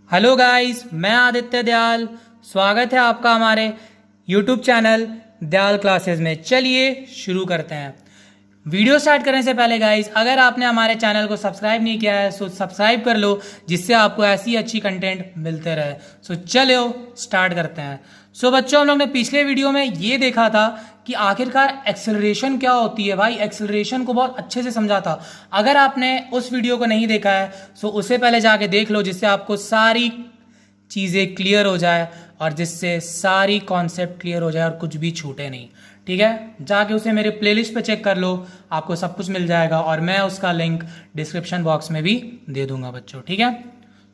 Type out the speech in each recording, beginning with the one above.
Hello guys, मैं आदित्य दयाल। स्वागत है आपका हमारे यूट्यूब चैनल दयाल क्लासेस में। चलिए शुरू करते हैं। वीडियो स्टार्ट करने से पहले गाइस, अगर आपने हमारे चैनल को सब्सक्राइब नहीं किया है सो सब्सक्राइब कर लो, जिससे आपको ऐसी अच्छी कंटेंट मिलते रहे। सो चलो स्टार्ट करते हैं। सो बच्चों, हम लोग ने पिछले वीडियो में ये देखा था कि आखिरकार एक्सेलरेशन क्या होती है। भाई एक्सेलरेशन को बहुत अच्छे से समझा था। अगर आपने उस वीडियो को नहीं देखा है सो उसे पहले जाके देख लो, जिससे आपको सारी चीज़ें क्लियर हो जाए और जिससे सारी कॉन्सेप्ट क्लियर हो जाए और कुछ भी छूटे नहीं। ठीक है, जाके उसे मेरे प्लेलिस्ट पे चेक कर लो, आपको सब कुछ मिल जाएगा और मैं उसका लिंक डिस्क्रिप्शन बॉक्स में भी दे दूंगा बच्चों। ठीक है,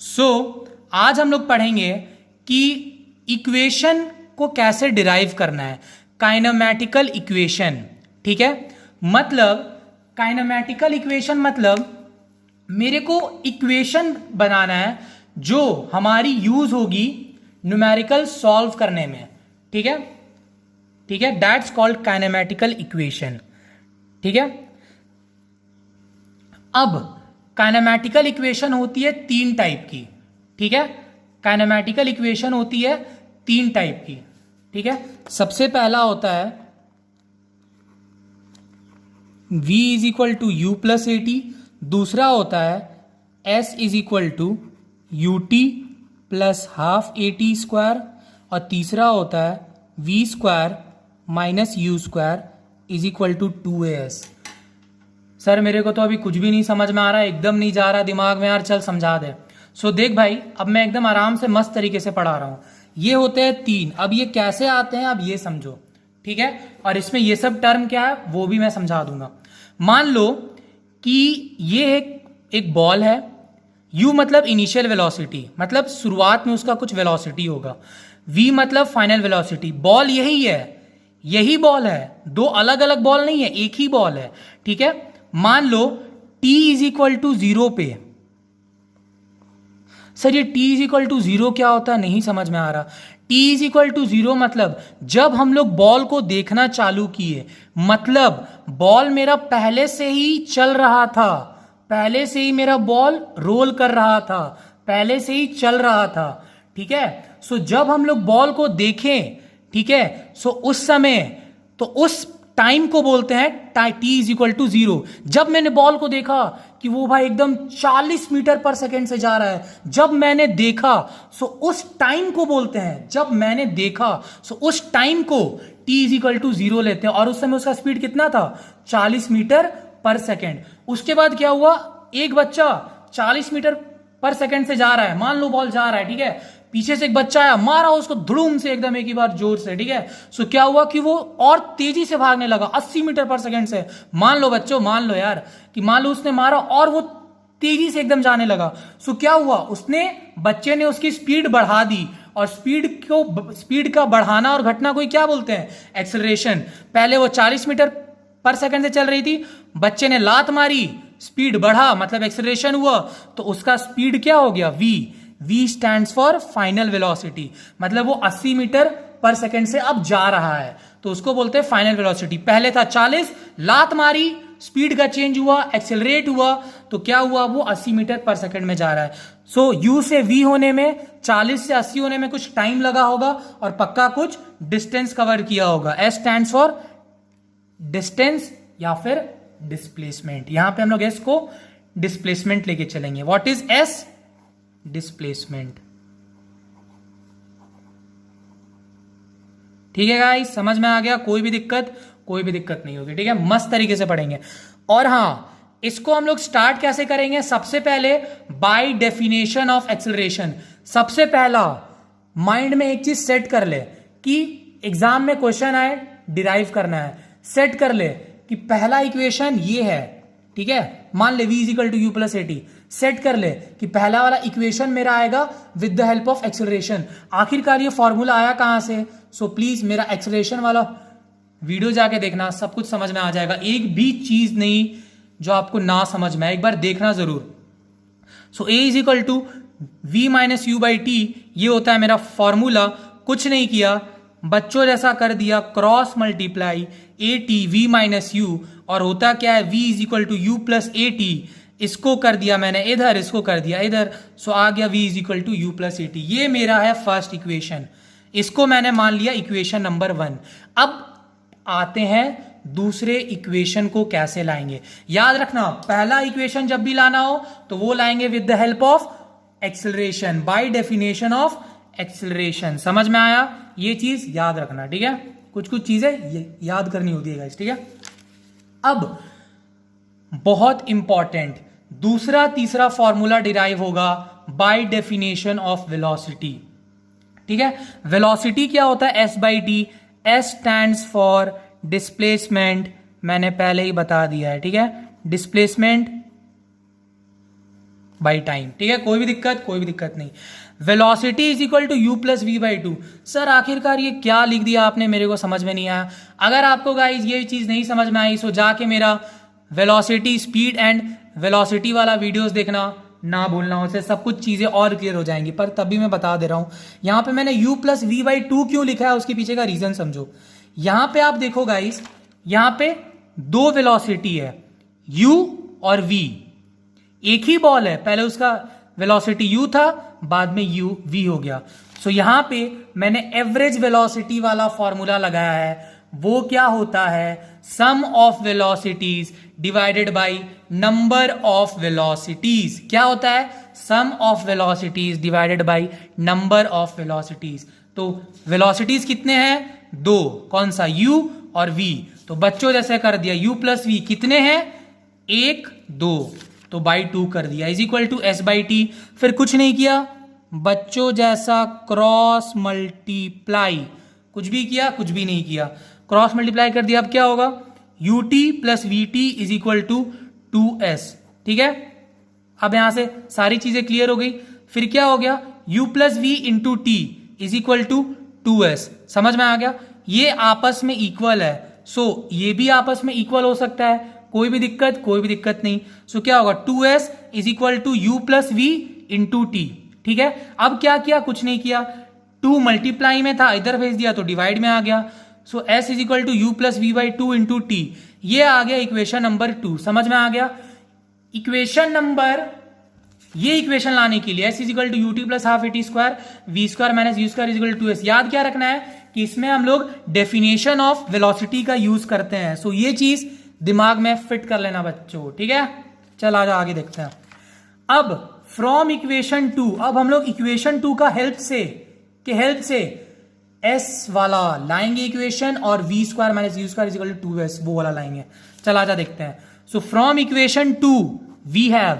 सो आज हम लोग पढ़ेंगे कि इक्वेशन को कैसे डिराइव करना है, काइनेमैटिकल इक्वेशन। ठीक है, मतलब काइनेमैटिकल इक्वेशन मतलब मेरे को इक्वेशन बनाना है जो हमारी यूज होगी न्यूमेरिकल सॉल्व करने में। ठीक है, ठीक है, दैट्स कॉल्ड काइनेमैटिकल इक्वेशन। ठीक है, अब काइनेमैटिकल इक्वेशन होती है तीन टाइप की। ठीक है, काइनेमैटिकल इक्वेशन होती है तीन टाइप की। ठीक है, सबसे पहला होता है v is equal to u plus a t, दूसरा होता है s is equal to u t plus half a t square, और तीसरा होता है v square minus u square is equal to 2as। Sir मेरे को तो अभी कुछ भी नहीं समझ में आ रहा है, एकदम नहीं जा रहा दिमाग में यार, चल समझा दे। सो देख भाई, अब मैं एकदम आराम से मस्त तरीके से पढ़ा रहा हूं। ये होते हैं तीन, अब ये कैसे आते हैं अब ये समझो। ठीक है, और इसमें ये सब टर्म क्या है वो भी मैं समझा दूंगा। मान लो कि ये एक बॉल है, u मतलब इनिशियल वेलोसिटी, मतलब शुरुआत में उसका कुछ वेलोसिटी होगा, v मतलब फाइनल वेलोसिटी। बॉल यही है, यही बॉल है, दो अलग अलग बॉल नहीं है, एक ही बॉल है। ठीक है, मान लो t इज इक्वल टू 0 पे। सर ये t इज इक्वल टू 0 क्या होता है, नहीं समझ में आ रहा। t इज इक्वल टू 0 मतलब जब हम लोग बॉल को देखना चालू किए, मतलब बॉल मेरा पहले से ही चल रहा था, पहले से ही मेरा बॉल रोल कर रहा था, पहले से ही चल रहा था। ठीक है, सो जब हम लोग बॉल को देखें, ठीक है, सो उस समय, तो उस टाइम को बोलते हैं t इज इक्वल टू 0। जब मैंने बॉल को देखा कि वो भाई एकदम 40 मीटर पर सेकेंड से जा रहा है, जब मैंने देखा सो उस टाइम को बोलते हैं, जब मैंने देखा सो उस टाइम को t इज इक्वल टू 0 लेते हैं, और उस समय उसका स्पीड कितना था, 40 मीटर पर सेकेंड। उसके बाद क्या हुआ, एक बच्चा 40 मीटर पर सेकेंड से जा रहा है, मान लो बॉल जा रहा है, ठीक है, पीछे से एक बच्चा आया, मारा उसको धड़ूम से एकदम एक ही बार जोर से। ठीक है, सो क्या हुआ कि वो और तेजी से भागने लगा 80 मीटर पर सेकेंड से। मान लो बच्चों, मान लो यार कि मान लो उसने मारा और वो तेजी से एकदम जाने लगा। सो क्या हुआ, बच्चे ने उसकी स्पीड बढ़ा दी, और स्पीड का बढ़ाना और घटना को क्या बोलते हैं, एक्सेलरेशन। पहले वो 40 मीटर पर सेकेंड से चल रही थी, बच्चे ने लात मारी, स्पीड बढ़ा मतलब एक्सेलरेशन हुआ, तो उसका स्पीड क्या हो गया, v stands for final velocity, मतलब वो 80 मीटर पर सेकेंड से अब जा रहा है, तो उसको बोलते हैं फाइनल वेलोसिटी। पहले था 40, लात मारी, स्पीड का चेंज हुआ, एक्सेलरेट हुआ, तो क्या हुआ, वो 80 मीटर पर सेकेंड में जा रहा है। सो u से v होने में, 40 से 80 होने में कुछ टाइम लगा होगा और पक्का कुछ डिस्टेंस कवर किया होगा। s स्टैंड्स फॉर डिस्टेंस या फिर डिस्प्लेसमेंट। यहां पे हम लोग s को डिस्प्लेसमेंट लेके चलेंगे। What is s, displacement. ठीक है गाइस, समझ में आ गया, कोई भी दिक्कत नहीं होगी। ठीक है, मस्त तरीके से पढ़ेंगे। और हाँ, इसको हम लोग स्टार्ट कैसे करेंगे, सबसे पहले बाय डेफिनेशन ऑफ एक्सेलरेशन। सबसे पहला माइंड में एक चीज सेट कर ले कि एग्जाम में क्वेश्चन आए, डिराइव करना है, सेट कर ले कि पहला इक्वेशन ये है। ठीक है, मान ले v is equal to u plus a t, set कर ले कि पहला वाला इक्वेशन मेरा आएगा with the help of acceleration. आखिरकार ये फॉर्मूला आया कहां से, सो प्लीज मेरा एक्सेलरेशन वाला वीडियो जाके देखना, सब कुछ समझ में आ जाएगा, एक भी चीज नहीं जो आपको ना समझ में आए, एक बार देखना जरूर। So a is equal to v minus u by t, ये होता है मेरा फॉर्मूला। कुछ नहीं किया, बच्चों जैसा कर दिया, cross multiply a t v minus u, और होता क्या है, v is equal to u plus a t इसको कर दिया मैंने इधर, इसको कर दिया इधर, सो आ गया v is equal to u plus a t. ये मेरा है फर्स्ट इक्वेशन, इसको मैंने मान लिया इक्वेशन नंबर 1। अब आते हैं दूसरे इक्वेशन को कैसे लाएंगे। याद रखना, पहला इक्वेशन जब भी लाना हो तो वो लाएंगे with the help of acceleration, by definition of acceleration. समझ में आया? ये चीज याद रखना, ठीक है। कुछ कुछ चीजें याद करनी होती है गाइस, ठीक है। अब बहुत इंपॉर्टेंट दूसरा तीसरा फॉर्मूला डिराइव होगा बाय डेफिनेशन ऑफ वेलोसिटी, ठीक है। वेलोसिटी क्या होता है? S by T. S stands for displacement, मैंने पहले ही बता दिया है, ठीक है। डिस्प्लेसमेंट बाई टाइम, ठीक है। कोई भी दिक्कत नहीं। Velocity is equal to u plus v by two. Sir आखिरकार ये क्या लिख दिया आपने, मेरे को समझ में नहीं आया। अगर आपको गाइस ये चीज नहीं समझ में आई सो जाके मेरा वेलोसिटी, स्पीड एंड वेलोसिटी वाला वीडियोस देखना ना भूलना, उससे सब कुछ चीजें और क्लियर हो जाएंगी। पर तभी मैं बता दे रहा हूं, यहां पे मैंने u plus v by two क्यों लिखा है, उसके पीछे का रीजन समझो। यहां पे आप देखो गाइस, यहां पे दो वेलोसिटी है, u और v। एक ही बॉल है, पहले उसका वेलोसिटी u था, बाद में u v हो गया। सो यहां पे मैंने एवरेज वेलोसिटी वाला फॉर्मूला लगाया है। वो क्या होता है? Sum of velocities divided by number of velocities. क्या होता है? Sum of velocities divided by number of velocities. तो वेलोसिटीज कितने हैं? दो। कौन सा? u और v। तो बच्चों जैसे कर दिया, u प्लस v कितने हैं? 1 2, तो बाई 2 कर दिया, is equal to s by t. फिर कुछ नहीं किया बच्चों जैसा, क्रॉस मल्टीप्लाई। कुछ भी किया? कुछ भी नहीं किया, क्रॉस मल्टीप्लाई कर दिया। अब क्या होगा? U t plus v t is equal to 2s, ठीक है। अब यहां से सारी चीजें क्लियर हो गई। फिर क्या हो गया? u plus v into t is equal to 2s। समझ में आ गया? ये आपस में इक्वल है, सो ये भी आपस में इक्वल हो सकता है, कोई भी दिक्कत नहीं। सो क्या होगा? 2s is equal to u plus v into t, ठीक है। अब क्या किया? कुछ नहीं किया, 2 मल्टीप्लाई में था, इधर भेज दिया तो डिवाइड में आ गया। So s is equal to u plus v by two into t. ये आ गया इक्वेशन नंबर 2। समझ में आ गया? ये इक्वेशन लाने के लिए s is equal to u t plus half a t square v square minus u square is equal to s. याद क्या रखना है कि इसमें हम लोग डेफिनेशन ऑफ वेलोसिटी का यूज करते हैं। सो ये चीज दिमाग में फिट कर लेना बच्चों, ठीक है। चल आगे देखते हैं। अब फ्रॉम इक्वेशन 2, अब हम लोग इक्वेशन 2 का हेल्प से s वाला लाएंगे इक्वेशन, और v square minus u square is equal to 2s वो वाला लाएंगे। चल आजा देखते हैं। So from equation 2 we have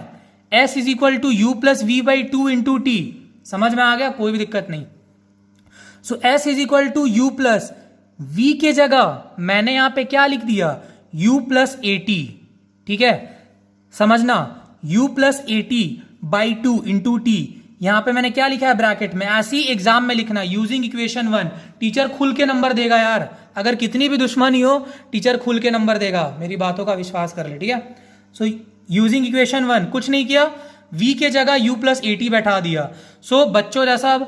s is equal to u plus v by two into t. समझ में आ गया? कोई भी दिक्कत नहीं। So s is equal to u plus v के जगह मैंने यहां पे क्या लिख दिया? u प्लस ए टी, ठीक है। समझना, u plus a T by two into T. यहां पे मैंने क्या लिखा है ब्रैकेट में? ऐसे ही एग्जाम में लिखना, यूजिंग इक्वेशन 1। टीचर खुल के नंबर देगा यार, अगर कितनी भी दुश्मनी हो टीचर खुल के नंबर देगा, मेरी बातों का विश्वास कर ले, ठीक है। सो यूजिंग इक्वेशन 1, कुछ नहीं किया, v के जगह u प्लस ए टी बैठा दिया। सो बच्चों जैसा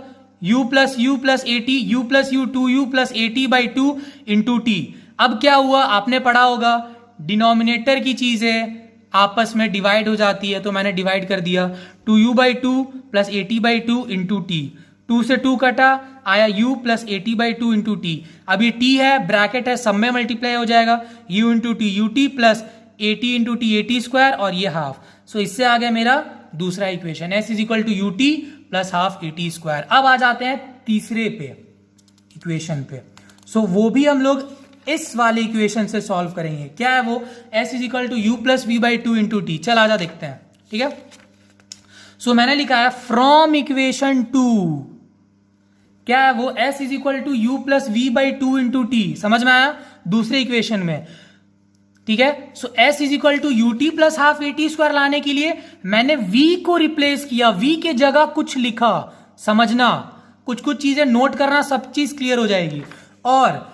u plus a T, u plus you 2u plus a T by two into T. अब क्या हुआ? आपने पढ़ा होगा डिनोमिनेटर की चीजें आपस में डिवाइड हो जाती है, तो मैंने डिवाइड कर दिया 2u by two plus a T by two into T. 2 से 2 कटा, आया u plus a T by two into T. अब ये t है, ब्रैकेट है, सब में मल्टीप्लाई हो जाएगा, u into t u t plus a t into t a t square, और ये हाफ। सो इससे आ गया मेरा दूसरा equation, s is equal to u t plus half a t square. अब आ जाते हैं तीसरे पे इक्वेशन पे। सो वो भी हम लोग इस वाले इक्वेशन से सॉल्व करेंगे। क्या है वो? s is equal to u plus v by two into t. चल आजा देखते हैं, ठीक है। सो मैंने लिखा है फ्रॉम इक्वेशन 2, क्या है वो? s is equal to u plus v by two into t. समझ में आया? दूसरे इक्वेशन में, ठीक है। So s is equal to u t plus half a t square लाने के लिए मैंने v को रिप्लेस किया, v के जगह कुछ लिखा। समझना, कुछ चीजें नोट करना, सब चीज क्लियर हो जाएगी। और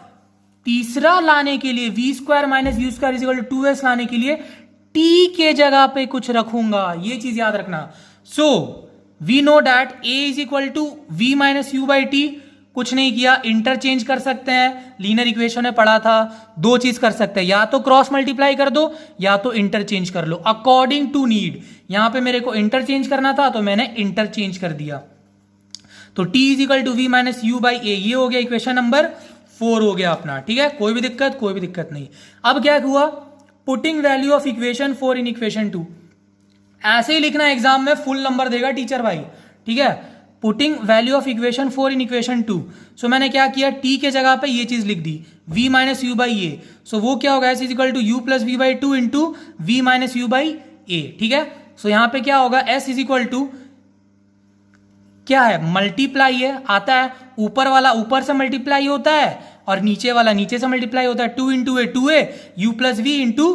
तीसरा लाने के लिए v square minus u square is equal to 2s लाने के लिए t के जगह पे कुछ रखूंगा, ये चीज याद रखना। So we know that a is equal to v minus u by t. कुछ नहीं किया, इंटरचेंज कर सकते हैं, लीनियर इक्वेशन में पढ़ा था, दो चीज कर सकते हैं, या तो क्रॉस मल्टीप्लाई कर दो या तो इंटरचेंज कर लो अकॉर्डिंग टू नीड। यहां पे मेरे को इंटरचेंज करना था तो मैंने इंटरचेंज कर दिया। तो t is equal to v minus u by a, ये हो गया इक्वेशन नंबर 4 हो गया अपना। ठीक है, कोई भी दिक्कत नहीं। अब क्या हुआ, putting value of equation 4 in equation 2, ऐसे ही लिखना एग्जाम में, फुल नंबर देगा टीचर भाई। ठीक है, putting value of equation 4 in equation 2। सो मैंने क्या किया, t के जगह पे ये चीज लिख दी, v minus u by a. So वो क्या होगा, s is equal to u plus v by 2 into v minus u by a. ठीक है, सो यहां पे क्या होगा, s इज इक्वल टू क्या है, मल्टीप्लाई है, आता है ऊपर वाला ऊपर से मल्टीप्लाई होता है और नीचे वाला नीचे से मल्टीप्लाई होता है, 2 into a 2a, u plus v into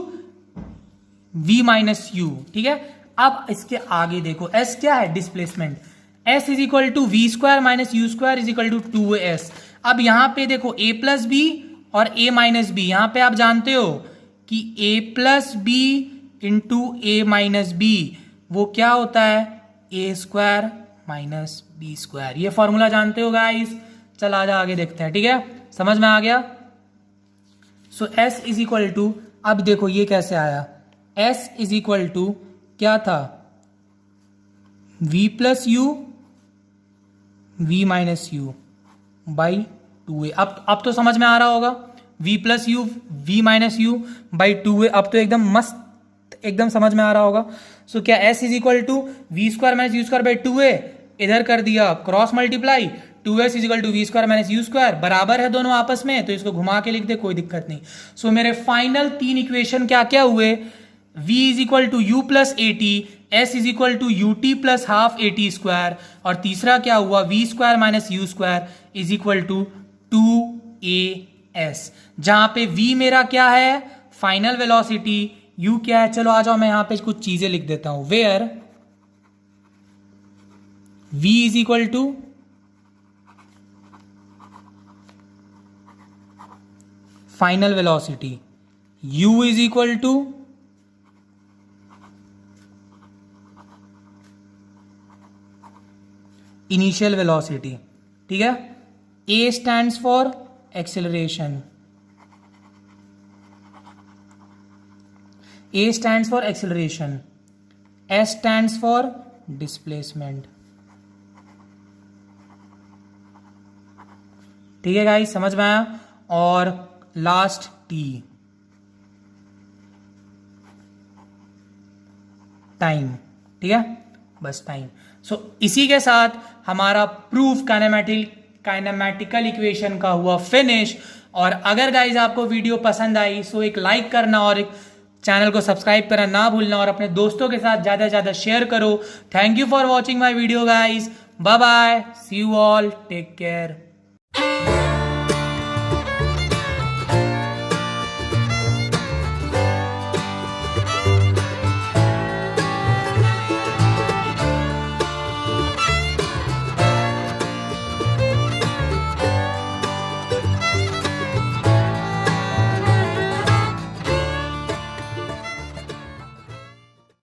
v minus u. ठीक है, अब इसके आगे देखो, s क्या है, displacement, s is equal to v square minus u square is equal to 2as। अब यहां पे देखो a प्लस बी और a माइनस बी, यहां पे आप जानते हो कि a plus b into a minus b वो क्या होता है, a square minus b square. ये फॉर्मूला जानते हो गाइस, चल आजा आगे देखते हैं। ठीक है, समझ में आ गया। So s is equal to, अब देखो ये कैसे आया, s इज इक्वल टू क्या था, v plus you v minus u by 2a। अब तो समझ में आ रहा होगा, v plus you v minus u by 2a, अब तो एकदम मस्त, एकदम समझ में आ रहा होगा। सो क्या s is equal to v square minus u square by 2a, इधर कर दिया cross multiply, 2s is equal to v square minus u square, बराबर है दोनों आपस में, तो इसको घुमा के लिख दे, कोई दिक्कत नहीं। सो मेरे फाइनल 3 इक्वेशन क्या क्या हुए, v is equal to u plus a t, s is equal to u t plus half a t square, और तीसरा क्या हुआ, v square minus u square is equal to 2as, जहां पे v मेरा क्या है, फाइनल वेलोसिटी, u क्या है, चलो आ जाओ मैं यहां पे कुछ चीजें लिख देता हूं, where v is equal to final velocity, u is equal to initial velocity. ठीक है, a stands for acceleration, a stands for acceleration, s stands for displacement. ठीक है गाइस, समझ में आया। और लास्ट t, टाइम। ठीक है, बस टाइम। सो इसी के साथ हमारा प्रूफ काइनेमैटिकल इक्वेशन का हुआ फिनिश। और अगर गाइज आपको वीडियो पसंद आई सो एक लाइक करना और एक चैनल को सब्सक्राइब करना ना भूलना, और अपने दोस्तों के साथ ज्यादा से ज्यादा शेयर करो। Thank you for watching my video guys, bye bye, see you all, take care.